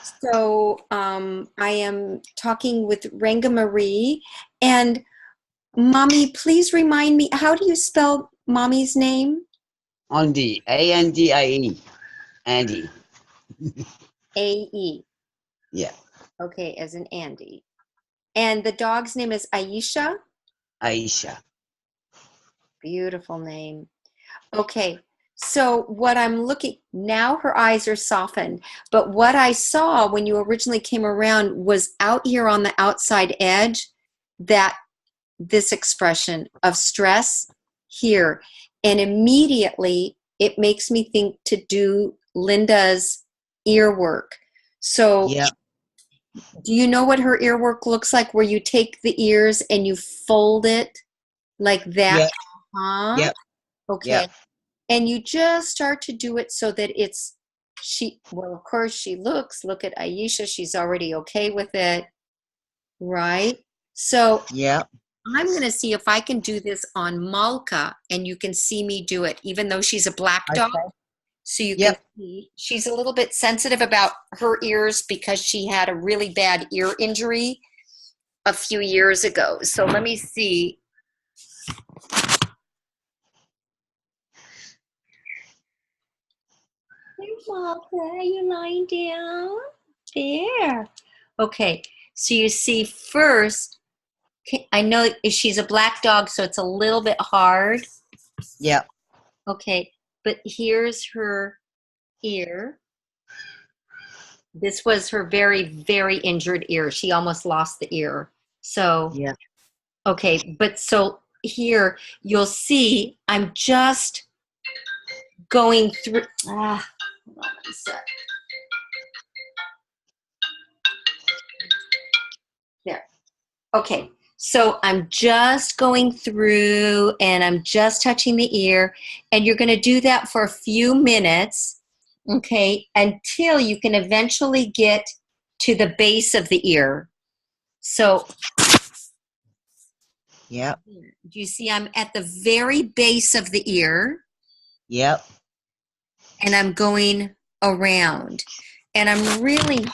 So I am talking with Rangimarie. And Mommy, please remind me, how do you spell Mommy's name? Andy, Andie, Andy. A-E. Yeah, Okay, as in Andy. And the dog's name is Ayisha? Ayisha. Beautiful name. Okay, so what I'm looking now, her eyes are softened. But what I saw when you originally came around was out here on the outside edge, that this expression of stress here. And immediately it makes me think to do Linda's ear work. So, Yeah, do you know what her ear work looks like where you take the ears and you fold it like that? yeah, Huh? yeah, yeah, Okay. And you just start to do it so that it's well, of course she look at Ayisha, she's already okay with it, right? So yeah. I'm going to see if I can do this on Malka and you can see me do it, even though she's a black dog. Okay. So you can Yep. see she's a little bit sensitive about her ears because she had a really bad ear injury a few years ago. So let me see. Hey, Malka, are you lying down? There. Okay. So you see first, I know she's a black dog, so it's a little bit hard. Yep. Okay. But here's her ear. This was her very, very injured ear. She almost lost the ear. So, Yep. okay, but so here you'll see I'm just going through. Hold on one sec. There. Okay, so I'm just going through and I'm just touching the ear, and you're going to do that for a few minutes, okay, until you can eventually get to the base of the ear. So Yep. do you see I'm at the very base of the ear Yep. and I'm going around and I'm really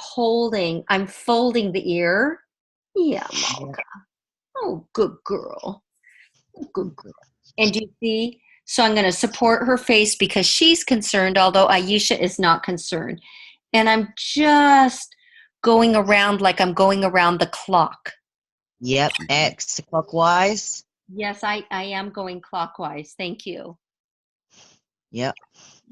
I'm folding the ear. Yeah, Yep. Malka. Oh, good girl. Good girl. And do you see? So I'm going to support her face because she's concerned, although Ayisha is not concerned. And I'm just going around like I'm going around the clock. Yep. X clockwise. Yes, I am going clockwise. Thank you. Yep.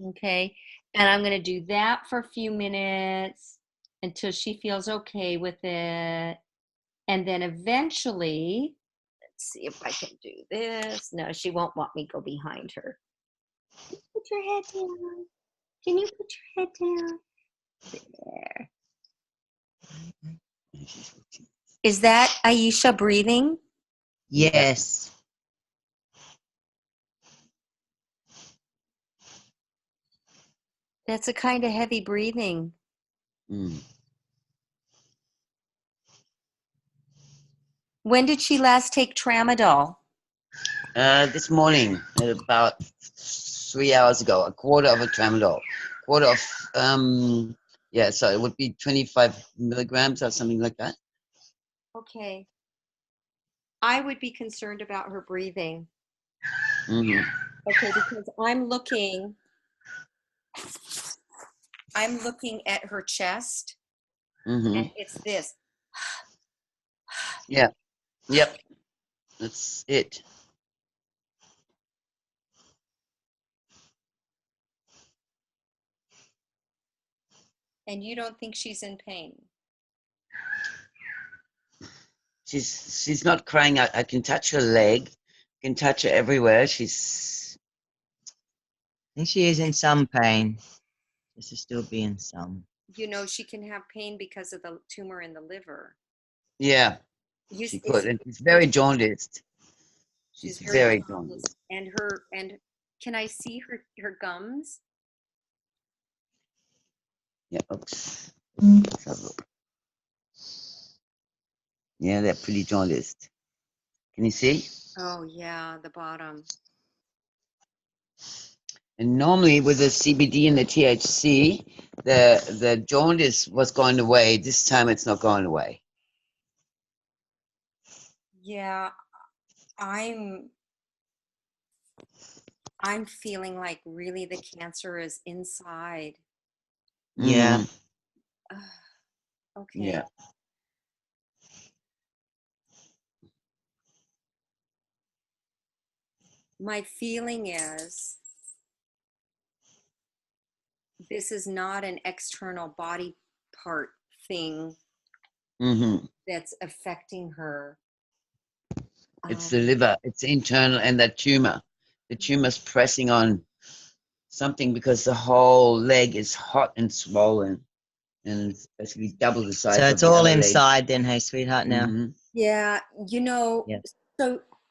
Okay. And I'm going to do that for a few minutes until she feels okay with it. And then eventually, let's see if I can do this. No, she won't want me to go behind her. Put your head down. Can you put your head down? There. Is that Ayisha breathing? Yes. That's a kind of heavy breathing. Mm. When did she last take tramadol? This morning, about 3 hours ago, a quarter of a tramadol, quarter of yeah. So it would be 25 milligrams or something like that. Okay. I would be concerned about her breathing. Hmm. Okay, because I'm looking at her chest Hmm. and it's this. Yeah. Yep. That's it. And you don't think she's in pain. She's not crying out. I can touch her leg. I can touch her everywhere. I think she is in some pain. This is still being some. You know, she can have pain because of the tumor in the liver. Yeah, You, she could, it's, and she's very jaundiced. she's She's very very jaundiced. jaundiced. And can I see her gums? Yeah. Oops. Let's have a look. Yeah, they're pretty jaundiced. Can you see? Oh yeah, the bottom. And normally with the CBD and the THC, the jaundice was going away. This time it's not going away. Yeah, I'm feeling like really the cancer is inside. Yeah. Ugh, okay. Yeah. My feeling is this is not an external body part thing that's affecting her. It's the liver. It's internal, and that tumor. The tumor's pressing on something because the whole leg is hot and swollen, and it's basically double the size. So of it's the all other leg. inside then, hey, sweetheart, now? Yeah, you know, Yeah.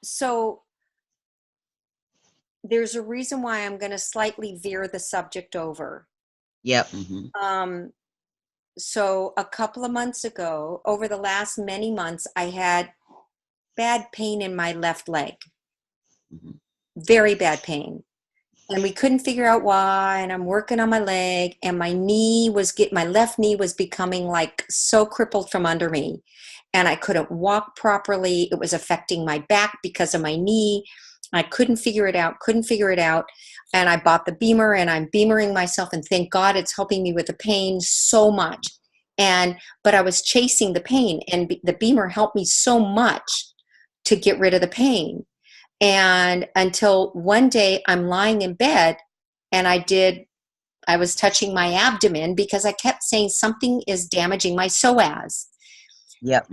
so there's a reason why I'm going to slightly veer the subject over. Yep. So a couple of months ago, over the last many months, I had bad pain in my left leg. Very bad pain. And we couldn't figure out why, and I'm working on my leg, and my left knee was becoming like so crippled from under me, and I couldn't walk properly. It was affecting my back because of my knee. I couldn't figure it out. And I bought the Beamer, and I'm Beamering myself, and thank God it's helping me with the pain so much. But I was chasing the pain, and the Beamer helped me so much to get rid of the pain. And until one day I'm lying in bed and I was touching my abdomen because I kept saying something is damaging my psoas. Yep.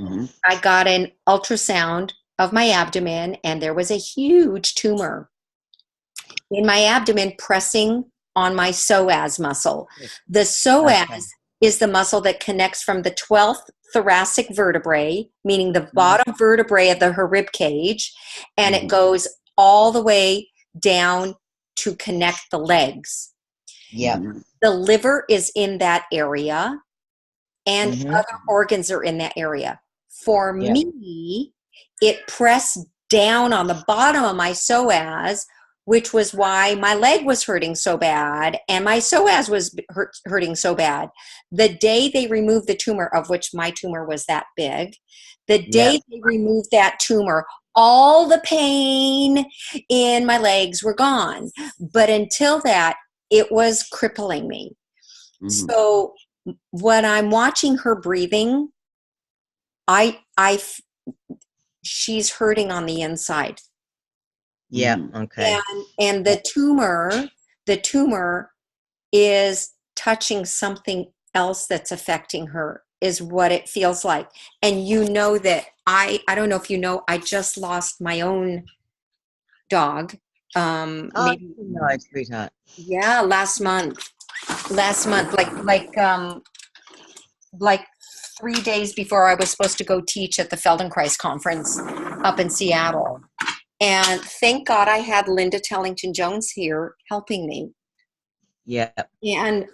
I got an ultrasound of my abdomen, and there was a huge tumor in my abdomen pressing on my psoas muscle. The psoas is the muscle that connects from the 12th thoracic vertebrae, meaning the bottom vertebrae of the rib cage, and it goes all the way down to connect the legs. Yeah. The liver is in that area, and other organs are in that area. For me, it pressed down on the bottom of my psoas, which was why my leg was hurting so bad and my psoas was hurting so bad. The day they removed the tumor, of which my tumor was that big, the day they removed that tumor, all the pain in my legs were gone. But until that, it was crippling me. So when I'm watching her breathing, she's hurting on the inside. Yeah. Okay. And the tumor is touching something else that's affecting her, is what it feels like. And you know that I don't know if you know, I just lost my own dog. Maybe, no, sweetheart. yeah, last month, like 3 days before I was supposed to go teach at the Feldenkrais conference up in Seattle. And thank God I had Linda Tellington Jones here helping me. Yeah. And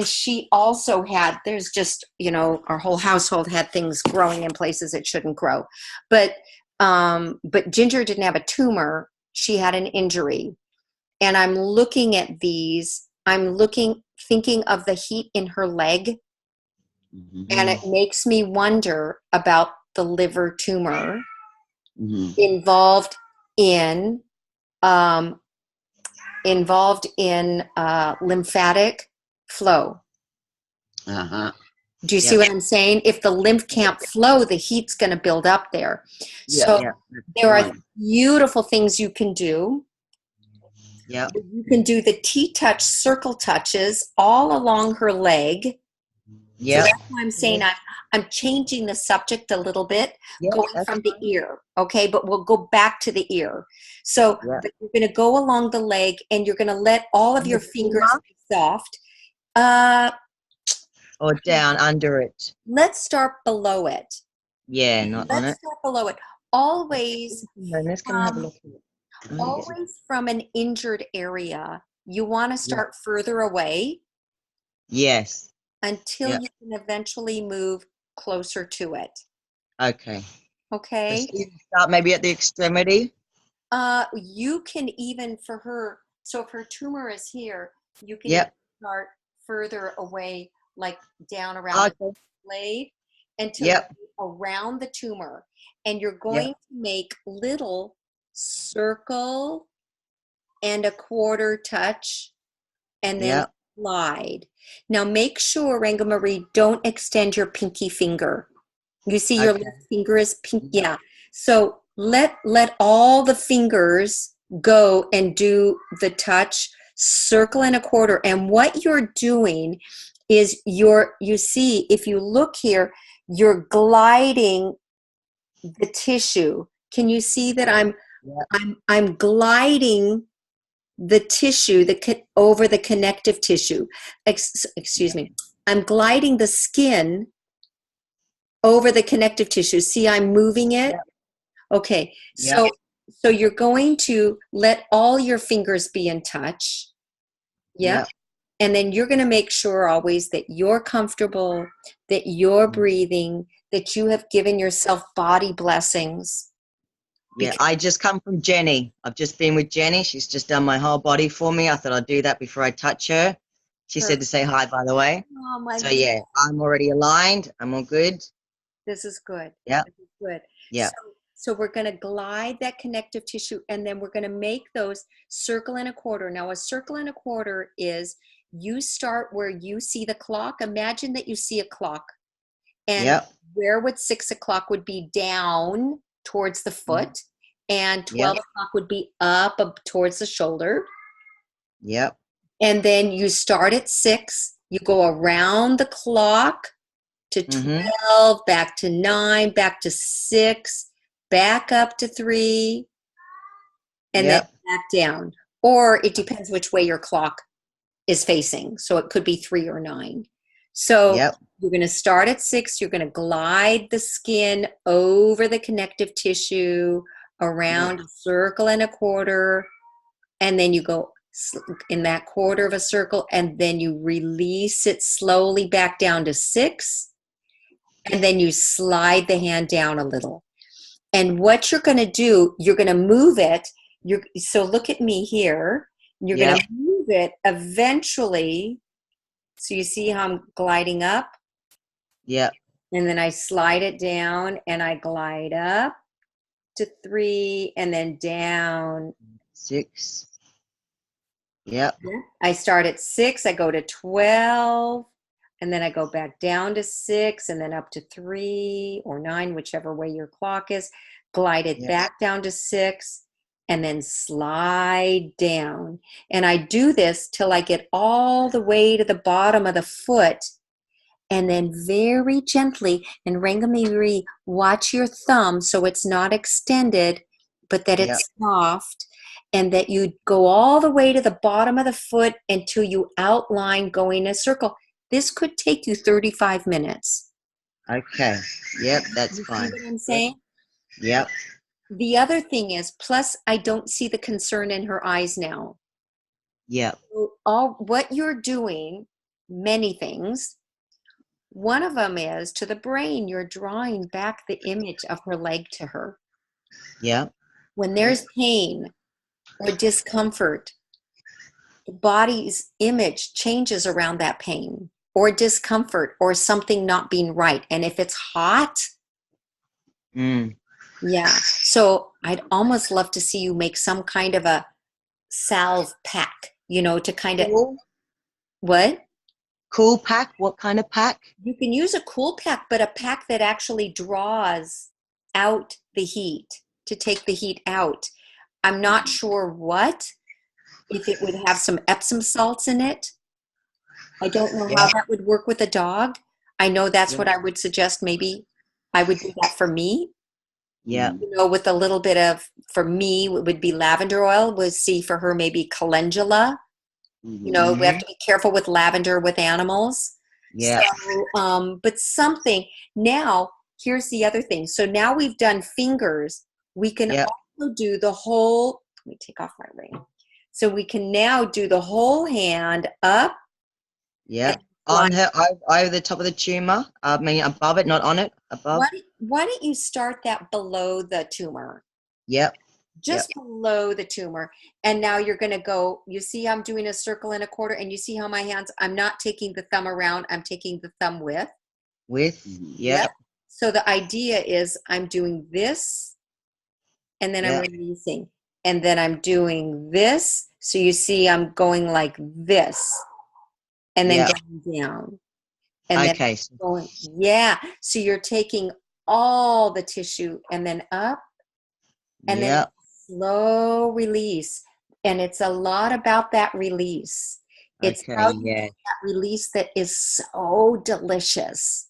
she also had, there's just, our whole household had things growing in places it shouldn't grow. But Ginger didn't have a tumor. She had an injury. And I'm looking at these, thinking of the heat in her leg. And it makes me wonder about the liver tumor involved in lymphatic flow. Do you see what I'm saying? If the lymph can't flow, the heat's going to build up there. So there are beautiful things you can do. Yeah. You can do the TTOUCH circle touches all along her leg. Yeah. So that's why I'm saying I'm changing the subject a little bit, going from the ear, okay? But we'll go back to the ear. So you're going to go along the leg, and you're going to let all of your fingers be soft. Or down under it. Let's start below it. Yeah, not on it. Let's start below it. Always, Let's come have a look at it. Always from an injured area. You want to start further away. Yes. Until you can eventually move closer to it. Okay. Okay. So you start maybe at the extremity. You can even, for her, So if her tumor is here, you can Yep. start further away, like down around the Okay. blade, until Yep. you're around the tumor. And you're Yep. going to make little circle and a quarter touch, and then Yep. slide. Now make sure, Rangimarie, don't extend your pinky finger. You see your Okay. left finger is pink. Yep. Yeah. So let all the fingers go and do the touch, circle and a quarter. And what you're doing is you see, if you look here, you're gliding the tissue. Can you see that Yep. I'm gliding the tissue over the connective tissue. Excuse Yep. me. I'm gliding the skin over the connective tissue. See, I'm moving it. Yep. Okay. Yep. So you're going to let all your fingers be in touch. Yep. Yep. And then you're going to make sure always that you're comfortable, that you're breathing, that you have given yourself body blessings. Yeah, I just come from Jenny. I've just been with Jenny. She's just done my whole body for me. I thought I'd do that before I touch her. She said to say hi, by the way. Oh my So goodness. yeah, I'm already aligned. I'm all good. This is good. Yeah. This is good. Yeah. So we're going to glide that connective tissue, and then we're going to make those circle and a quarter. Now, a circle and a quarter is you start where you see the clock. Imagine that you see a clock, and Yep. where would 6 o'clock would be down towards the foot, and 12 Yep. o'clock would be up towards the shoulder. Yep. And then you start at 6, you go around the clock to 12, back to 9, back to 6, back up to 3, and then Yep. back down. Or it depends which way your clock is facing. So it could be 3 or 9. So Yep. you're going to start at 6. You're going to glide the skin over the connective tissue, around a circle and a quarter, and then you go in that quarter of a circle, and then you release it slowly back down to 6, and then you slide the hand down a little. And what you're going to do, you're going to move it. So look at me here. You're going to move it eventually. So you see how I'm gliding up? Yep. And then I slide it down, and I glide up to 3, and then down. 6. Yep. I start at 6, I go to 12, and then I go back down to 6, and then up to 3 or 9, whichever way your clock is. Glide it back down to 6, and then slide down. And I do this till I get all the way to the bottom of the foot. And then very gently, and Rangimarie, watch your thumb so it's not extended, but that it's soft, and that you go all the way to the bottom of the foot until you outline going a circle. This could take you 35 minutes. Okay. Yep, that's You fine. see what I'm saying? Yep. The other thing is, plus I don't see the concern in her eyes now. Yep. So what you're doing, many things. One of them is, to the brain, you're drawing back the image of her leg to her. Yep. When there's pain or discomfort, the body's image changes around that pain or discomfort or something not being right. And if it's hot, yeah. So I'd almost love to see you make some kind of a salve pack, to kind of, what? Cool pack? What kind of pack? You can use a cool pack, but a pack that actually draws out the heat, to take the heat out. I'm not sure if it would have some Epsom salts in it. I don't know how that would work with a dog. I know that's what I would suggest. Maybe I would do that for me. Yeah. With a little bit of, for me, it would be lavender oil. We'll see for her, maybe calendula. We have to be careful with lavender with animals. Yeah. So, but something. Now, here's the other thing. So now we've done fingers. We can also do the whole, let me take off my ring. So we can now do the whole hand up. Yeah. On her, over the top of the tumor. I mean, above it, not on it. Above. Why don't you start that below the tumor? Yep. just below the tumor. And now you're going to go, you see I'm doing a circle and a quarter, and you see how my hands, I'm not taking the thumb around, I'm taking the thumb with. Yep. So the idea is I'm doing this, and then I'm releasing. And then I'm doing this. So you see I'm going like this, and then going down. And then going, so you're taking all the tissue and then up, and then slow release. And it's a lot about that release. It's how you get that release that is so delicious.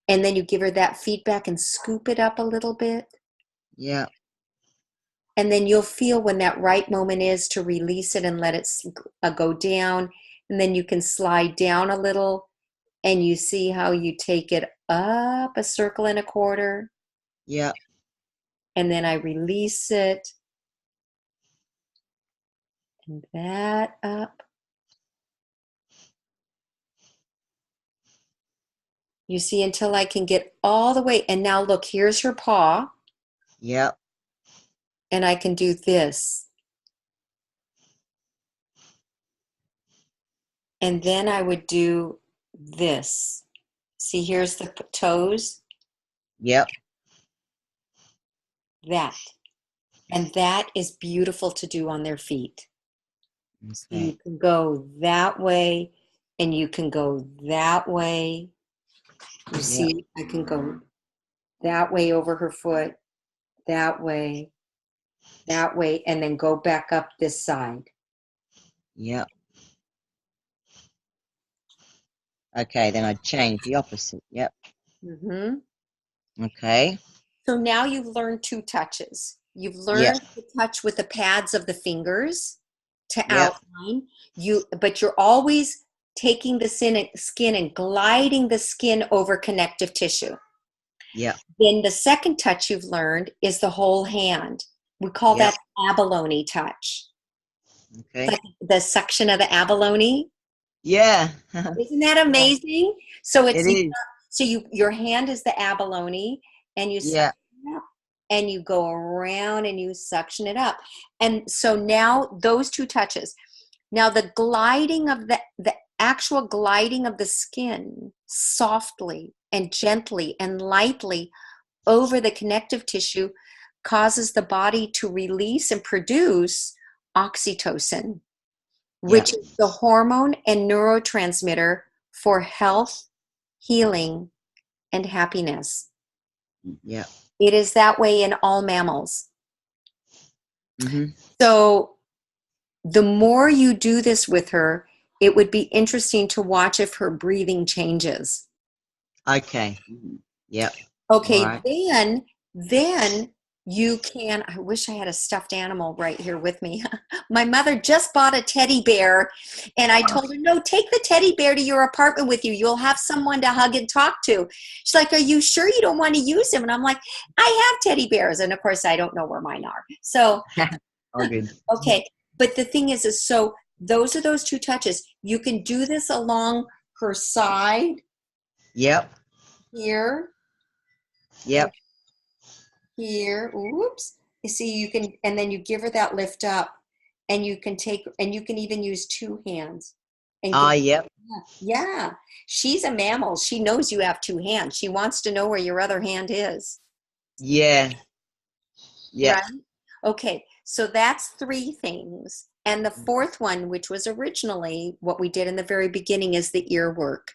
And then you give her that feedback and scoop it up a little bit. Yeah. And then you'll feel when that right moment is to release it and let it go down. And then you can slide down a little, and you see how you take it up a circle and a quarter. Yeah. And then I release it. And that up. You see, until I can get all the way. And now look, here's her paw. Yep. And I can do this. And then I would do this. See, here's the toes. Yep. That. And that is beautiful to do on their feet. Okay. So you can go that way, and you can go that way. You see, I can go that way over her foot, that way, and then go back up this side. Yep. Okay, then I change the opposite. Yep. Mm-hmm. Okay. So now you've learned 2 touches. You've learned to touch with the pads of the fingers to outline. But you're always taking the skin and gliding the skin over connective tissue. Yeah. Then the second touch you've learned is the whole hand. We call that abalone touch. Okay. It's like the suction of the abalone. Yeah. Isn't that amazing? So it's It is. so your hand is the abalone, and you suction it up, and you go around and you suction it up. And so now those 2 touches. Now the gliding of the actual gliding of the skin softly and gently and lightly over the connective tissue causes the body to release and produce oxytocin, which is the hormone and neurotransmitter for health, healing, and happiness. Yeah. It is that way in all mammals. Mm-hmm. So the more you do this with her, it would be interesting to watch if her breathing changes. Okay. Yep. Okay, right. then you can, I wish I had a stuffed animal right here with me. My mother just bought a teddy bear, and I told her, no, take the teddy bear to your apartment with you. You'll have someone to hug and talk to. She's like, are you sure you don't want to use him? And I'm like, I have teddy bears. And of course, I don't know where mine are. So, All good. Okay. But the thing is so those are those 2 touches. You can do this along her side. Yep. Here. Yep. Here. Oops. You see, you can, and then you give her that lift up, and you can even use 2 hands. Yep. Yeah. She's a mammal. She knows you have 2 hands. She wants to know where your other hand is. Yeah. Yeah. Right? Okay. So that's 3 things. And the 4th one, which was originally what we did in the very beginning, is the ear work.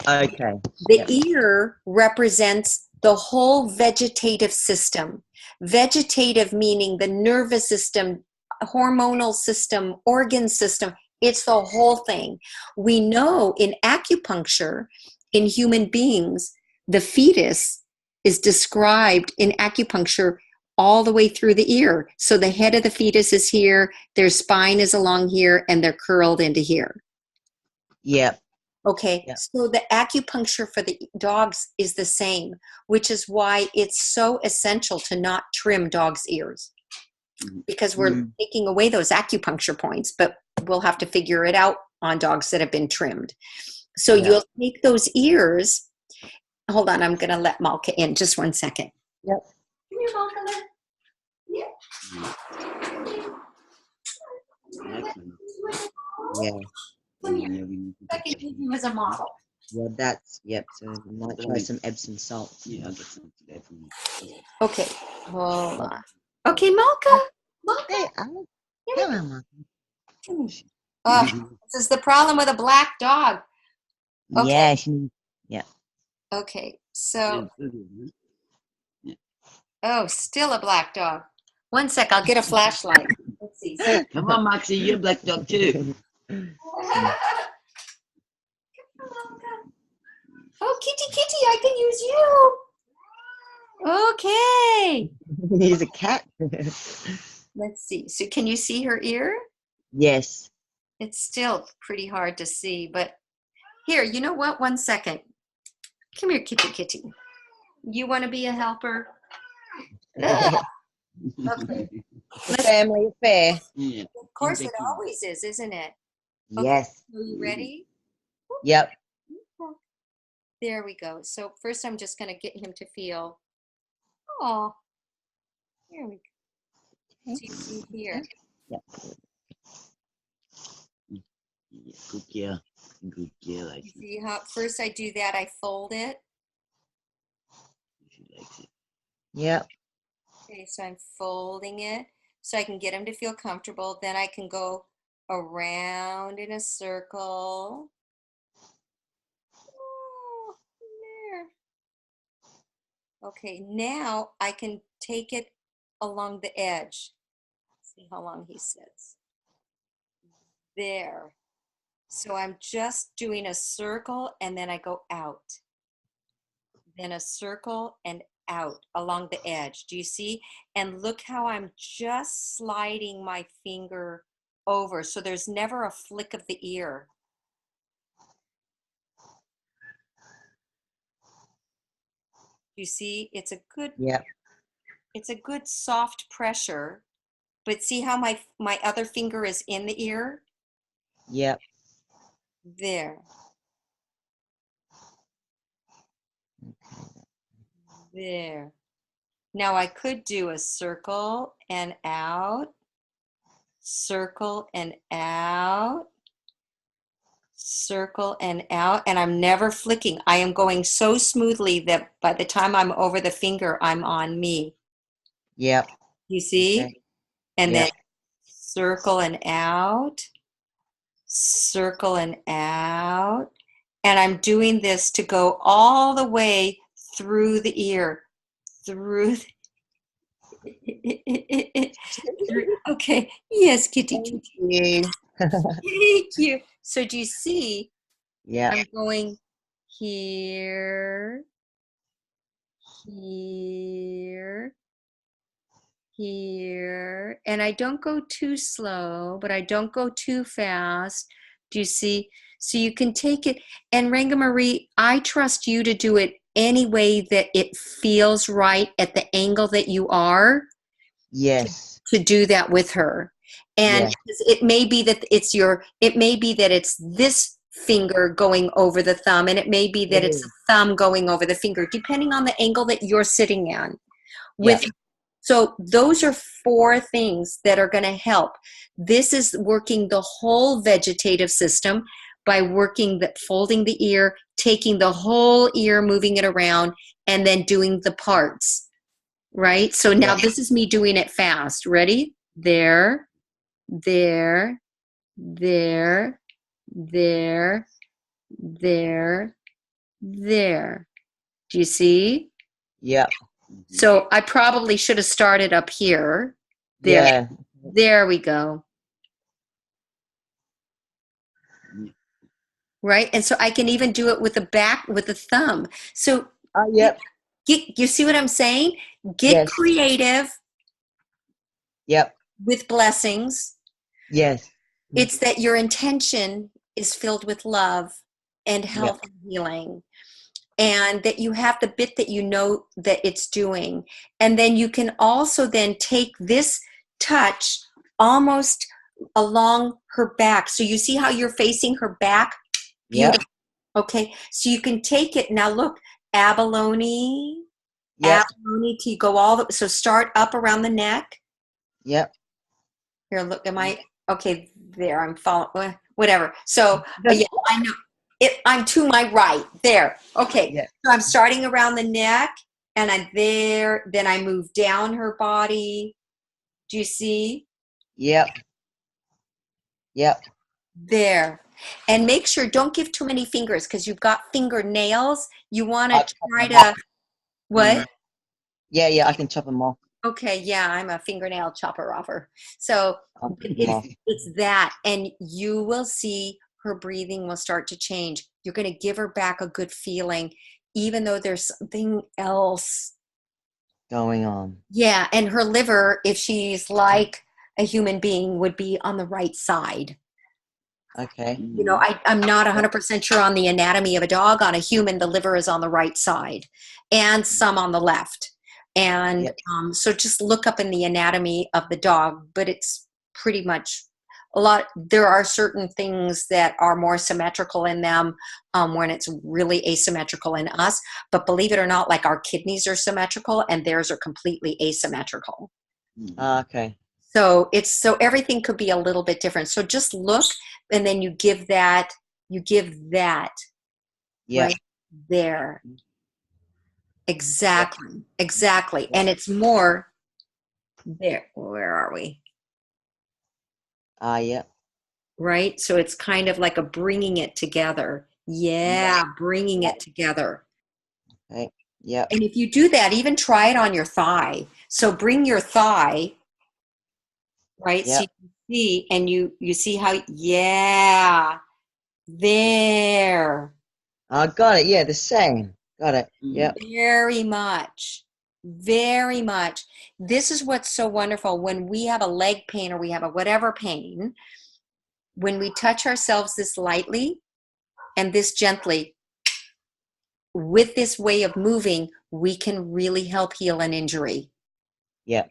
Okay. The ear represents the whole vegetative system. Vegetative meaning the nervous system, hormonal system, organ system. It's the whole thing. We know in acupuncture, in human beings, the fetus is described in acupuncture all the way through the ear. So the head of the fetus is here, their spine is along here, and they're curled into here. Yep. Okay, so the acupuncture for the dogs is the same, which is why it's so essential to not trim dogs' ears, because we're taking away those acupuncture points, but we'll have to figure it out on dogs that have been trimmed. So you'll take those ears. Hold on, I'm going to let Malka in just 1 second. Yep. Come here, Malka. Yeah. Excellent. Yeah. Come here. And I can use you as a model. Yeah, that's, yep. So we might try some Epsom salt. yeah, I'll get some today from you. Okay, hold on. Okay, Malka. Hey, Malka. come on, Mom. Come here. This is the problem with a black dog. Okay. Yeah, she, yeah. Okay, so, oh, still a black dog. One sec, I'll get a flashlight. Let's see. Come on, Moxie, you're a black dog too. Oh, kitty, I can use you. Okay. He's a cat. Let's see. So can you see her ear? Yes. It's still pretty hard to see, but here, you know what? 1 second. Come here, kitty. You want to be a helper? Okay. The family affair. Yeah. Of course, it always is, isn't it? Okay. Yes. Are you ready? Yep. There we go. So first I'm just going to get him to feel, oh, here we go. So you see here. Yep. Yeah, good girl. Good girl. You see how first I do that, I fold it. She likes it. Yep. Okay, so I'm folding it so I can get him to feel comfortable. Then I can go around in a circle. Oh, there. Okay, now I can take it along the edge. See how long he sits. There. So I'm just doing a circle and then I go out. Then a circle and out along the edge. Do you see? And look how I'm just sliding my finger over. So there's never a flick of the ear. You see, it's a good, Yep. it's a good soft pressure. But see how my other finger is in the ear? Yep. There. There. Now I could do a circle and out, circle and out, circle and out, and I'm never flicking. I am going so smoothly that by the time I'm over the finger, I'm on me. Yep. You see? Okay. And Yep. then circle and out, circle and out. And I'm doing this to go all the way through the ear, through okay, yes, kitty. Thank you. Thank you. So do you see? Yeah. I'm going here, here, here, and I don't go too slow, but I don't go too fast. Do you see? So you can take it, and Rangimarie, I trust you to do it any way that it feels right at the angle that you are. Yes. To do that with her. And Yes. it may be that it may be that it's this finger going over the thumb, and it may be that it's a thumb going over the finger, depending on the angle that you're sitting in. With So those are 4 things that are going to help. This is working the whole vegetative system by working the folding the ear, taking the whole ear, moving it around, and then doing the parts. Right? So now this is me doing it fast. Ready? There, there, there, there, there, there. Do you see? Yep. So I probably should have started up here. There. Yeah. There we go. Right? And so I can even do it with the back, with the thumb. So Yep. you see what I'm saying? Get creative. Yep. With blessings. Yes. It's that your intention is filled with love and health and healing, and that you have the bit that you know that it's doing. And then you can also then take this touch almost along her back. So you see how you're facing her back? Beautiful. Yep. Okay. So you can take it. Now look, abalone, abalone to go so start up around the neck. Yep. Here, look, am I okay? There, I'm following. Whatever. So yeah, I know it. I'm to my right. There. Okay. Yeah. So I'm starting around the neck, and I'm there. Then I move down her body. Do you see? Yep. Yep. There. And make sure don't give too many fingers because you've got fingernails. You want to try to what? Yeah, yeah, I can chop them off. Okay, yeah, I'm a fingernail chopper offer. So I'll chop 'em it's off. it's that, and you will see her breathing will start to change. You're going to give her back a good feeling, even though there's something else. Going on. Yeah, and her liver, if she's like a human being, would be on the right side. Okay. You know, I'm not 100% sure on the anatomy of a dog. On a human, the liver is on the right side and some on the left. And Yep. so just look up in the anatomy of the dog, but it's pretty much a lot. There are certain things that are more symmetrical in them when it's really asymmetrical in us. But believe it or not, like our kidneys are symmetrical and theirs are completely asymmetrical. Okay. So so everything could be a little bit different. So just look and then you give that Yeah. right there. Exactly. Exactly. And it's more there. Where are we? Yeah. Right? So it's kind of like a bringing it together. Yeah, bringing it together. Okay. Yeah. And if you do that, even try it on your thigh. So bring your thigh, right? So Yep. you can see and you see how yeah, there. I got it. Yeah, the same. Got it. Yep. Very much. Very much. This is what's so wonderful. When we have a leg pain or we have a whatever pain, when we touch ourselves this lightly and this gently, with this way of moving, we can really help heal an injury. Yep.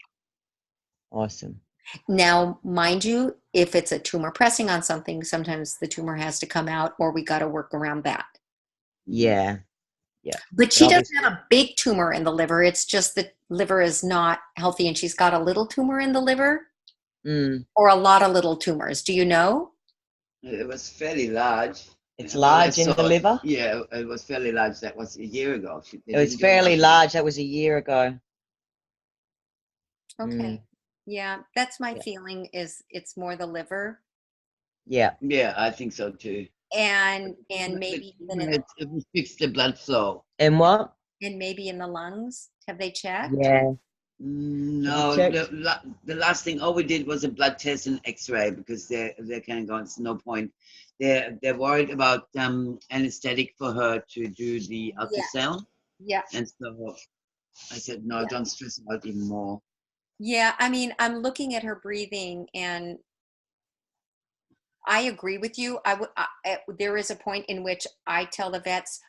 Awesome. Now, mind you, if it's a tumor pressing on something, sometimes the tumor has to come out or we got to work around that. Yeah. Yeah. But she doesn't Obviously. have a big tumor in the liver. It's just the liver is not healthy and she's got a little tumor in the liver or a lot of little tumors. Do you know? It was fairly large. It's When I large in the saw it, liver? yeah, it was fairly large. That was a year ago. They It was didn't do fairly nothing. large. That was a year ago. Okay. Yeah, that's my Yeah. feeling is it's more the liver Yeah. Yeah, I think so too. and maybe even in It fixed the blood flow. And what? and maybe in the lungs. Have they checked? Yeah. No, checked? the last thing all we did was a blood test and X-ray because they're kind of going. It's no point. They're worried about anesthetic for her to do the Yeah. ultrasound, Yeah. and so I said no, Yeah. don't stress out even more. Yeah, I mean, I'm looking at her breathing and I agree with you. There is a point in which I tell the vets,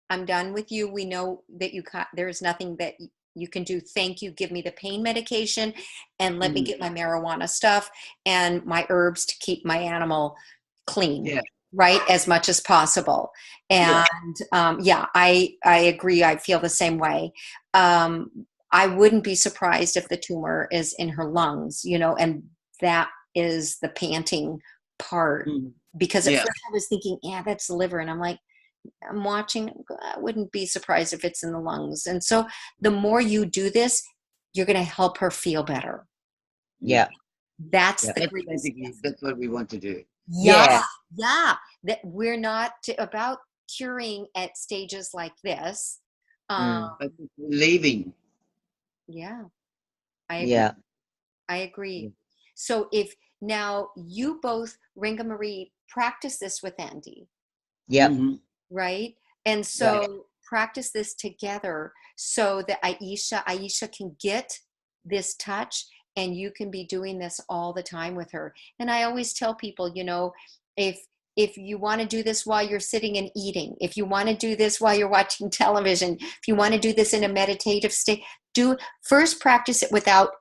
I'm done with you. We know that there's nothing that you can do. Thank you. Give me the pain medication and let me get my marijuana stuff and my herbs to keep my animal clean. Yeah. Right, as much as possible. And I agree. I feel the same way. I wouldn't be surprised if the tumor is in her lungs, and that is the panting part. Because at first I was thinking, yeah, that's the liver. And I'm like, I'm watching, I wouldn't be surprised if it's in the lungs. And so the more you do this, you're going to help her feel better. Yeah. That's the That's greatest. basically that's what we want to do. Yeah. That we're not about curing at stages like this. But leaving. Yeah, I agree. I agree. Yeah. So if now you both, Rangimarie, practice this with Andy. Yep. Right? And so practice this together so that Ayisha can get this touch and you can be doing this all the time with her. And I always tell people, if you want to do this while you're sitting and eating, if you want to do this while you're watching television, if you want to do this in a meditative state, first practice it without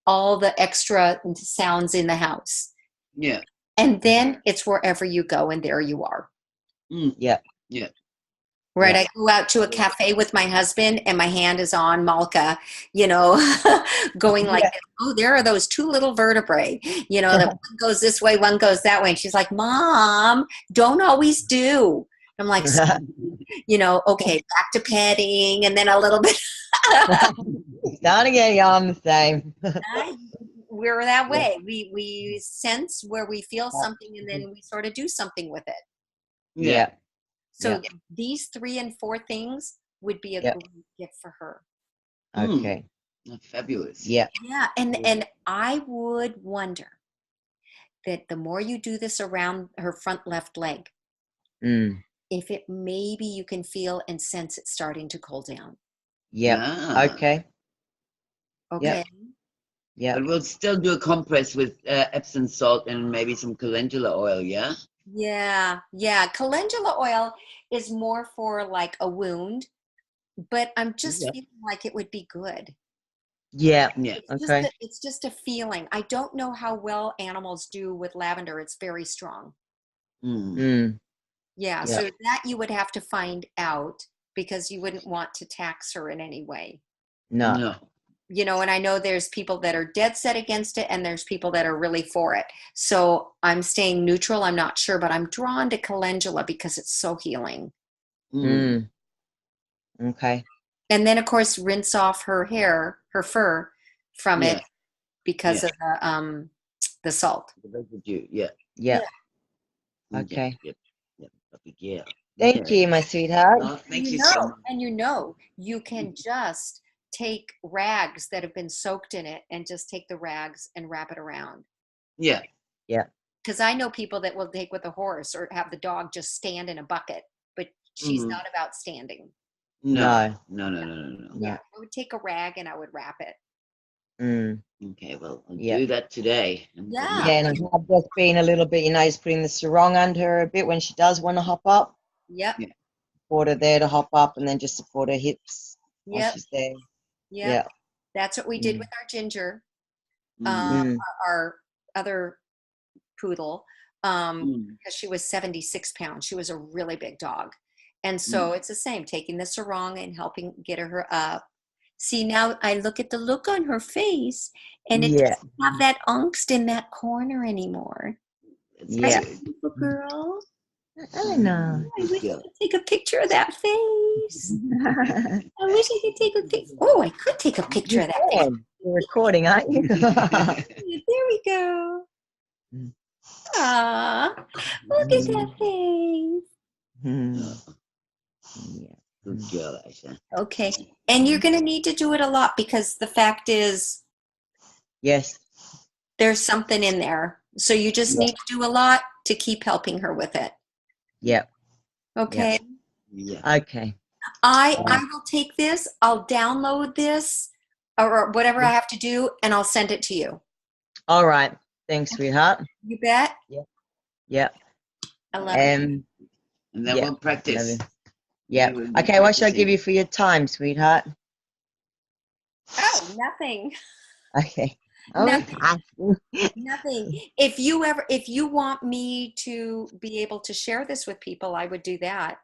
all the extra sounds in the house. Yeah. And then it's wherever you go and there you are. Yeah. Yeah. Right. Yeah. I go out to a cafe with my husband and my hand is on Malka, you know, going like, Yeah. this. Oh, there are those two little vertebrae, you know, that one goes this way, one goes that way. And she's like, Mom, don't always do. I'm like, you know, okay, back to petting and then a little bit. Starting to get on the same. We're that Yeah. way. We sense where we feel something and then we sort of do something with it. Yeah. So these 3 and 4 things would be a Yeah. great gift for her. Okay. Fabulous. Yeah. Yeah, and I would wonder that the more you do this around her front left leg, Mm. if it maybe you can feel and sense it starting to cool down. Yeah. Ah. Okay. Okay. Yeah. But we'll still do a compress with Epsom salt and maybe some calendula oil, yeah? Yeah. Calendula oil is more for like a wound, but I'm just Yeah. feeling like it would be good. Yeah. Yeah. Okay. It's just a feeling. I don't know how well animals do with lavender. It's very strong. Mm. Yeah, Yeah. so that you would have to find out because you wouldn't want to tax her in any way. No. You know, and I know there's people that are dead set against it and there's people that are really for it. So I'm staying neutral. I'm not sure, but I'm drawn to calendula because it's so healing. Mm. Okay. And then of course rinse off her hair, her fur from it because of the salt. The residue, yeah. Yeah. Yeah. Okay. Yep. Yeah. Thank you, my sweetheart. Oh, thank you so much. And you can just take rags that have been soaked in it and just take the rags and wrap it around. Yeah. Yeah. Because I know people that will take with a horse or have the dog just stand in a bucket, but she's not about standing. No. Yeah, I would take a rag and I would wrap it. Mm. Okay, well, I'll do that today. Yeah. Yeah, and I have just been a little bit, just putting the sarong under her a bit when she does want to hop up. Yep. Yeah. Support her there to hop up and then just support her hips while she's there. Yep. That's what we did with our Ginger, our other poodle, because she was 76 pounds. She was a really big dog. And so it's the same, taking the sarong and helping get her up. See, now I look at the look on her face and it doesn't have that angst in that corner anymore. Yeah. Beautiful girl. Elinor. I wish I could take a picture of that face. I wish I could take a picture. Oh, I could take a picture of that face. You're recording, aren't you? There we go. Ah, look at that face. Good girl, Ayisha. Okay. And you're going to need to do it a lot because the fact is, yes, there's something in there. So you just need to do a lot to keep helping her with it. Yeah. Okay. Yeah. Okay. I will take this, I'll download this or whatever I have to do and I'll send it to you. All right. Thanks, sweetheart. You bet. Yeah. I love it. And then we'll practice. Yeah. Okay, what should I give you for your time, sweetheart? Oh, nothing. Okay. Nothing. If you want me to be able to share this with people, I would do that.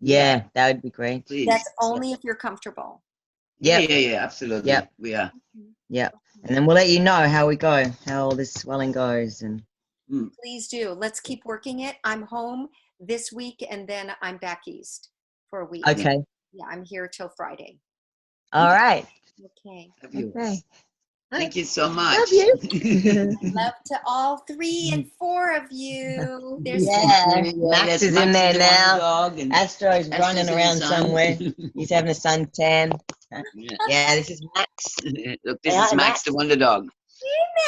Yeah, that would be great. Please. That's only if you're comfortable. Yeah, absolutely. Yep. We are. Yeah. And then we'll let you know how we go, how all this swelling goes. And Please do. Let's keep working it. I'm home this week and then I'm back east for a week. okay. Yeah, I'm here till Friday. All right. Okay. Okay. Thank you so much. Love you. Love to all 3 and 4 of you. There's Max is in there now. Dog and Astro's running around sun. somewhere. He's having a suntan. Yeah, this is Max. Look, this is Max the Wonder Dog.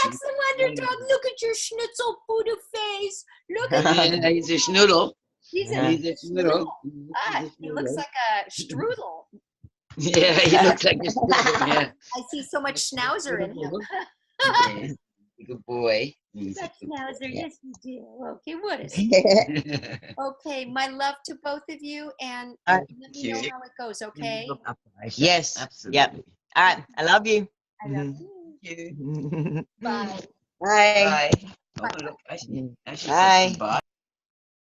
Max the Wonder Dog. Look at your schnitzel Buddha face. Look at Yeah, he's a schnoodle. He's a schnoodle. He looks like a strudel. Yeah, he looks like a strudel. Yeah. I see so much schnauzer in him. Yeah, good boy. Such schnauzer, yes you do. Okay, what is it? Okay, my love to both of you, and let me know how it goes, okay? Yes. Absolutely. Yep. All right. I love you. I love you. Bye. Bye. Bye. Oh, look, Ayisha Bye. said bye.